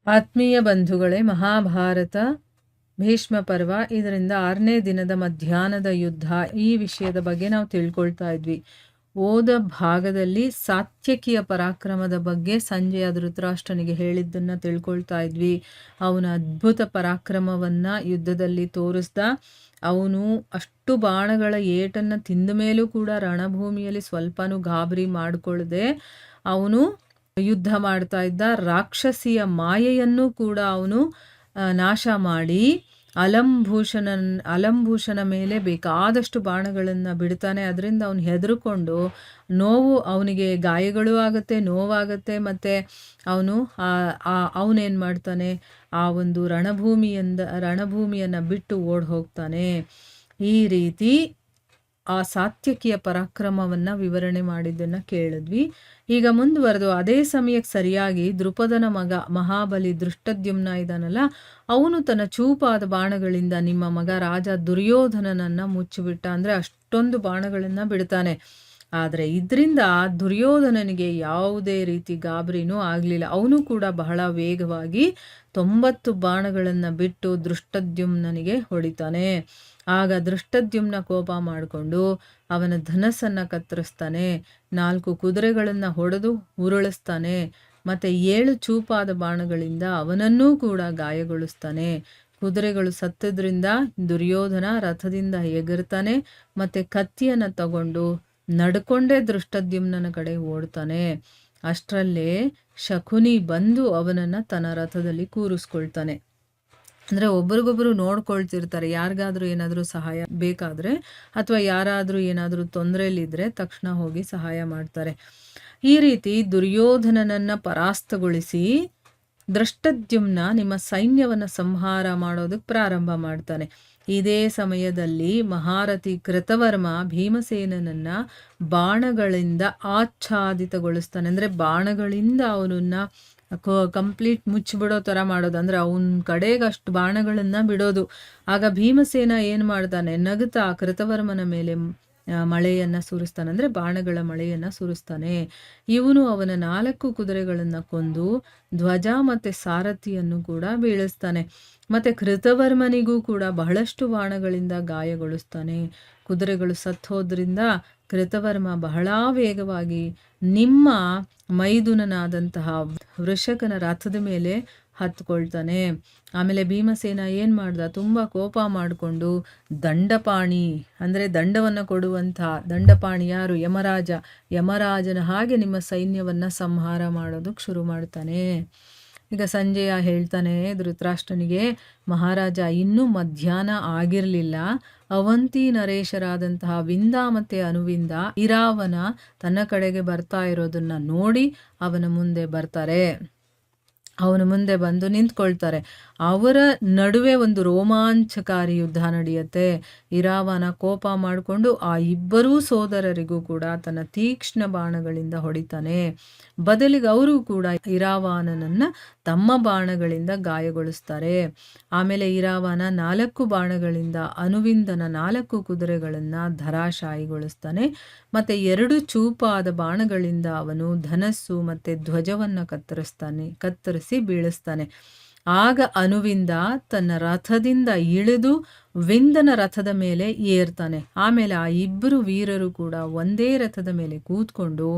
ಆತ್ಮೀಯ ಬಂಧುಗಳೇ, ಮಹಾಭಾರತ ಭೀಷ್ಮ ಪರ್ವ ಇದರಿಂದ 6ನೇ ದಿನದ ಮಧ್ಯಾಹ್ನದ ಯುದ್ಧ ಈ ವಿಷಯದ ಬಗ್ಗೆ ನಾವು ತಿಳ್ಕೊಳ್ತಾ ಇದ್ವಿ. ಓದ ಭಾಗದಲ್ಲಿ ಸಾತ್ಯಕಿಯ ಪರಾಕ್ರಮದ ಬಗ್ಗೆ ಸಂಜಯ ಧೃತರಾಷ್ಟ್ರನಿಗೆ ಹೇಳಿದ್ದನ್ನು ತಿಳ್ಕೊಳ್ತಾ ಇದ್ವಿ. ಅವನ ಅದ್ಭುತ ಪರಾಕ್ರಮವನ್ನ ಯುದ್ಧದಲ್ಲಿ ತೋರಿಸ್ದ. ಅವನು ಅಷ್ಟು ಬಾಣಗಳ ಏಟನ್ನು ತಿಂದ ಮೇಲೂ ಕೂಡ ರಣಭೂಮಿಯಲ್ಲಿ ಸ್ವಲ್ಪನೂ ಗಾಬರಿ ಮಾಡಿಕೊಳ್ಳದೆ ಅವನು ಯುದ್ಧ ಮಾಡ್ತಾ ಇದ್ದ. ರಾಕ್ಷಸಿಯ ಮಾಯೆಯನ್ನು ಕೂಡ ಅವನು ನಾಶ ಮಾಡಿ ಅಲಂಭೂಷಣ ಮೇಲೆ ಬೇಕಾದಷ್ಟು ಬಾಣಗಳನ್ನು ಬಿಡ್ತಾನೆ. ಅದರಿಂದ ಅವನು ಹೆದರ್ಕೊಂಡು ಅವನಿಗೆ ಗಾಯಗಳು ಆಗುತ್ತೆ, ನೋವಾಗುತ್ತೆ. ಮತ್ತು ಅವನೇನು ಮಾಡ್ತಾನೆ, ಆ ಒಂದು ರಣಭೂಮಿಯನ್ನು ಬಿಟ್ಟು ಓಡಿ ಹೋಗ್ತಾನೆ. ಈ ರೀತಿ ಆ ಸಾತ್ಯಕಿಯ ಪರಾಕ್ರಮವನ್ನು ವಿವರಣೆ ಮಾಡಿದ್ದನ್ನು ಕೇಳಿದ್ವಿ. ಈಗ ಮುಂದುವರೆದು ಅದೇ ಸಮಯಕ್ಕೆ ಸರಿಯಾಗಿ ದೃಪದನ ಮಗ ಮಹಾಬಲಿ ದೃಷ್ಟದ್ಯುಮ್ನ ಇದ್ದಾನಲ್ಲ, ಅವನು ತನ್ನ ಚೂಪಾದ ಬಾಣಗಳಿಂದ ನಿಮ್ಮ ಮಗ ರಾಜ ದುರ್ಯೋಧನನನ್ನು ಮುಚ್ಚಿಬಿಟ್ಟ. ಅಂದರೆ ಅಷ್ಟೊಂದು ಬಾಣಗಳನ್ನು ಬಿಡ್ತಾನೆ. ಆದರೆ ಇದರಿಂದ ದುರ್ಯೋಧನನಿಗೆ ಯಾವುದೇ ರೀತಿ ಗಾಬರಿನೂ ಆಗಲಿಲ್ಲ. ಅವನು ಕೂಡ ಬಹಳ ವೇಗವಾಗಿ 90 ಬಾಣಗಳನ್ನು ಬಿಟ್ಟು ದೃಷ್ಟದ್ಯುಮ್ನನಿಗೆ ಹೊಡಿತಾನೆ. ಆಗ ದೃಷ್ಟದ್ಯುಮ್ನ ಕೋಪ ಮಾಡಿಕೊಂಡು ಅವನ ಧನಸ್ಸನ್ನು ಕತ್ತರಿಸ್ತಾನೆ. 4 ಕುದುರೆಗಳನ್ನು ಹೊಡೆದು ಉರುಳಿಸ್ತಾನೆ. ಮತ್ತು 7 ಚೂಪಾದ ಬಾಣಗಳಿಂದ ಅವನನ್ನೂ ಕೂಡ ಗಾಯಗೊಳಿಸ್ತಾನೆ. ಕುದುರೆಗಳು ಸತ್ತದ್ರಿಂದ ದುರ್ಯೋಧನ ರಥದಿಂದ ಎಗರ್ತಾನೆ. ಮತ್ತು ಕತ್ತಿಯನ್ನು ತಗೊಂಡು ನಡ್ಕೊಂಡೇ ದೃಷ್ಟದ್ಯುಮ್ನನ ಕಡೆ ಓಡ್ತಾನೆ. ಅಷ್ಟರಲ್ಲೇ ಶಕುನಿ ಬಂದು ಅವನನ್ನು ತನ್ನ ರಥದಲ್ಲಿ ಕೂರಿಸ್ಕೊಳ್ತಾನೆ. ಅಂದರೆ ಒಬ್ರಿಗೊಬ್ಬರು ನೋಡ್ಕೊಳ್ತಿರ್ತಾರೆ. ಯಾರಿಗಾದ್ರೂ ಏನಾದರೂ ಸಹಾಯ ಬೇಕಾದರೆ ಅಥವಾ ಯಾರಾದರೂ ಏನಾದರೂ ತೊಂದರೆಯಲ್ಲಿದ್ದರೆ ತಕ್ಷಣ ಹೋಗಿ ಸಹಾಯ ಮಾಡ್ತಾರೆ. ಈ ರೀತಿ ದುರ್ಯೋಧನನನ್ನು ಪರಾಸ್ತಗೊಳಿಸಿ ದೃಷ್ಟದ್ಯುಮ್ನ ನಿಮ್ಮ ಸೈನ್ಯವನ್ನು ಸಂಹಾರ ಮಾಡೋದಕ್ಕೆ ಪ್ರಾರಂಭ ಮಾಡ್ತಾನೆ. ಇದೇ ಸಮಯದಲ್ಲಿ ಮಹಾರಥಿ ಕೃತವರ್ಮ ಭೀಮಸೇನನನ್ನು ಬಾಣಗಳಿಂದ ಆಚ್ಛಾದಿತಗೊಳಿಸ್ತಾನೆ. ಅಂದರೆ ಬಾಣಗಳಿಂದ ಅವನನ್ನು ಕಂಪ್ಲೀಟ್ ಮುಚ್ಚಿಬಿಡೋ ಥರ ಮಾಡೋದು. ಅಂದರೆ ಅವನ ಕಡೆಗೆ ಅಷ್ಟು ಬಾಣಗಳನ್ನು ಬಿಡೋದು. ಆಗ ಭೀಮಸೇನ ಏನು ಮಾಡ್ತಾನೆ, ನಗುತ್ತಾ ಕೃತವರ್ಮನ ಮೇಲೆ ಮಳೆಯನ್ನು ಸುರಿಸ್ತಾನೆ. ಅಂದರೆ ಬಾಣಗಳ ಮಳೆಯನ್ನು ಸುರಿಸ್ತಾನೆ. ಇವನು ಅವನ 4 ಕುದುರೆಗಳನ್ನು ಕೊಂದು ಧ್ವಜ ಮತ್ತು ಸಾರಥಿಯನ್ನು ಕೂಡ ಬೀಳಿಸ್ತಾನೆ. ಮತ್ತು ಕೃತವರ್ಮನಿಗೂ ಕೂಡ ಬಹಳಷ್ಟು ಬಾಣಗಳಿಂದ ಗಾಯಗೊಳಿಸ್ತಾನೆ. ಕುದುರೆಗಳು ಸತ್ತೋದ್ರಿಂದ ಕೃತವರ್ಮ ಬಹಳ ವೇಗವಾಗಿ ನಿಮ್ಮ ಮೈದುನನಾದಂತಹ ವೃಷಕನ ರಥದ ಮೇಲೆ ಹತ್ಕೊಳ್ತಾನೆ. ಆಮೇಲೆ ಭೀಮಸೇನ ಏನು ಮಾಡ್ದ, ತುಂಬ ಕೋಪ ಮಾಡಿಕೊಂಡು ದಂಡಪಾಣಿ ಅಂದರೆ ದಂಡವನ್ನು ಕೊಡುವಂತಹ ದಂಡಪಾಣಿ ಯಾರು, ಯಮರಾಜನ ಹಾಗೆ ನಿಮ್ಮ ಸೈನ್ಯವನ್ನು ಸಂಹಾರ ಮಾಡೋದಕ್ಕೆ ಶುರು ಮಾಡ್ತಾನೆ. ಈಗ ಸಂಜಯ ಹೇಳ್ತಾನೆ ಧೃತರಾಷ್ಟ್ರನಿಗೆ, ಮಹಾರಾಜ ಇನ್ನೂ ಮಧ್ಯಾಹ್ನ ಆಗಿರಲಿಲ್ಲ. ಅವಂತಿ ನರೇಶರಾದಂತಹ ವಿಂದ ಮತ್ತು ಅನುವಿಂದ ಇರಾವನ ತನ್ನ ಕಡೆಗೆ ಬರ್ತಾ ಇರೋದನ್ನ ನೋಡಿ ಅವನ ಮುಂದೆ ಬರ್ತಾರೆ. ಅವನ ಮುಂದೆ ಬಂದು ನಿಂತ್ಕೊಳ್ತಾರೆ. ಅವರ ನಡುವೆ ಒಂದು ರೋಮಾಂಚಕಾರಿ ಯುದ್ಧ ನಡೆಯುತ್ತೆ. ಇರಾವನ ಕೋಪ ಮಾಡಿಕೊಂಡು ಆ ಇಬ್ಬರೂ ಸೋದರರಿಗೂ ಕೂಡ ತನ್ನ ತೀಕ್ಷ್ಣ ಬಾಣಗಳಿಂದ ಹೊಡಿತಾನೆ. ಬದಲಿಗೆ ಅವರು ಕೂಡ ಇರಾವಾನನನ್ನು ತಮ್ಮ ಬಾಣಗಳಿಂದ ಗಾಯಗೊಳಿಸ್ತಾರೆ. ಆಮೇಲೆ ಇರಾವನ 4 ಬಾಣಗಳಿಂದ ಅನುವಿಂದನ 4 ಕುದುರೆಗಳನ್ನು ಧರಾಶಾಯಿಗೊಳಿಸ್ತಾನೆ. ಮತ್ತು 2 ಚೂಪಾದ ಬಾಣಗಳಿಂದ ಅವನು ಧನಸ್ಸು ಮತ್ತು ಧ್ವಜವನ್ನು ಕತ್ತರಿಸಿ ಬೀಳಿಸ್ತಾನೆ. ಆಗ ಅನುವಿಂದ ತನ್ನ ರಥದಿಂದ ಇಳಿದು ವಿಂದನ ರಥದ ಮೇಲೆ ಏರ್ತಾನೆ. ಆಮೇಲೆ ಆ ಇಬ್ಬರು ವೀರರು ಕೂಡ ಒಂದೇ ರಥದ ಮೇಲೆ ಕೂತ್ಕೊಂಡು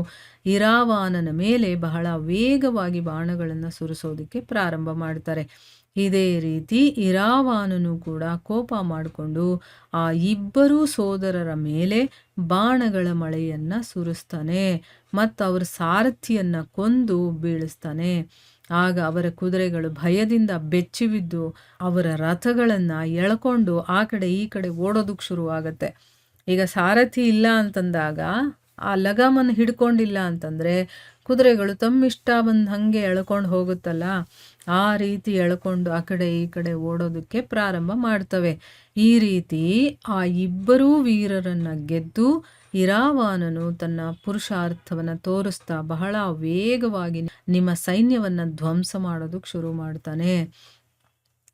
ಇರಾವಾನನ ಮೇಲೆ ಬಹಳ ವೇಗವಾಗಿ ಬಾಣಗಳನ್ನು ಸುರಿಸೋದಕ್ಕೆ ಪ್ರಾರಂಭ ಮಾಡ್ತಾರೆ. ಇದೇ ರೀತಿ ಇರಾವಾನನು ಕೂಡ ಕೋಪ ಮಾಡಿಕೊಂಡು ಆ ಇಬ್ಬರೂ ಸೋದರರ ಮೇಲೆ ಬಾಣಗಳ ಮಳೆಯನ್ನು ಸುರಿಸ್ತಾನೆ. ಮತ್ತು ಅವರ ಸಾರಥಿಯನ್ನು ಕೊಂದು ಬೀಳಿಸ್ತಾನೆ. ಆಗ ಅವರ ಕುದುರೆಗಳು ಭಯದಿಂದ ಬೆಚ್ಚಿಬಿದ್ದು ಅವರ ರಥಗಳನ್ನು ಎಳ್ಕೊಂಡು ಆ ಕಡೆ ಈ ಕಡೆ ಓಡೋದಕ್ಕೆ ಶುರುವಾಗತ್ತೆ. ಈಗ ಸಾರಥಿ ಇಲ್ಲ ಅಂತಂದಾಗ, ಆ ಲಗಾಮನ್ನು ಹಿಡ್ಕೊಂಡಿಲ್ಲ ಅಂತಂದರೆ ಕುದುರೆಗಳು ತಮ್ಮಿಷ್ಟ ಬಂದು ಹಾಗೆ ಎಳ್ಕೊಂಡು ಹೋಗುತ್ತಲ್ಲ, ಆ ರೀತಿ ಎಳ್ಕೊಂಡು ಆ ಕಡೆ ಈ ಕಡೆ ಓಡೋದಕ್ಕೆ ಪ್ರಾರಂಭ ಮಾಡ್ತವೆ. ಈ ರೀತಿ ಆ ಇಬ್ಬರೂ ವೀರರನ್ನು ಗೆದ್ದು ಇರಾವಾನನು ತನ್ನ ಪುರುಷಾರ್ಥವನ್ನು ತೋರಿಸ್ತಾ ಬಹಳ ವೇಗವಾಗಿ ನಿಮ್ಮ ಸೈನ್ಯವನ್ನು ಧ್ವಂಸ ಮಾಡೋದಕ್ಕೆ ಶುರು ಮಾಡ್ತಾನೆ.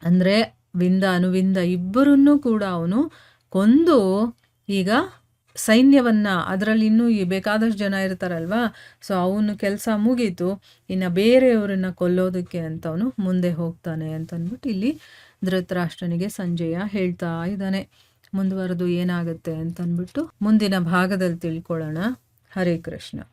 ಅಂದರೆ ವಿಂದ ಅನುವಿಂದ ಇಬ್ಬರನ್ನೂ ಕೂಡ ಅವನು ಕೊಂದು ಈಗ ಸೈನ್ಯವನ್ನು, ಅದರಲ್ಲಿ ಇನ್ನೂ ಬೇಕಾದಷ್ಟು ಜನ ಇರ್ತಾರಲ್ವಾ, ಸೊ ಅವನು ಕೆಲಸ ಮುಗೀತು, ಇನ್ನು ಬೇರೆಯವರನ್ನ ಕೊಲ್ಲೋದಕ್ಕೆ ಅಂತ ಅವನು ಮುಂದೆ ಹೋಗ್ತಾನೆ ಅಂತಂದ್ಬಿಟ್ಟು ಇಲ್ಲಿ ಧೃತರಾಷ್ಟ್ರನಿಗೆ ಸಂಜಯ ಹೇಳ್ತಾ ಇದ್ದಾನೆ. ಮುಂದುವರೆದು ಏನಾಗುತ್ತೆ ಅಂತಂದ್ಬಿಟ್ಟು ಮುಂದಿನ ಭಾಗದಲ್ಲಿ ತಿಳ್ಕೊಳ್ಳೋಣ. ಹರೇ ಕೃಷ್ಣ.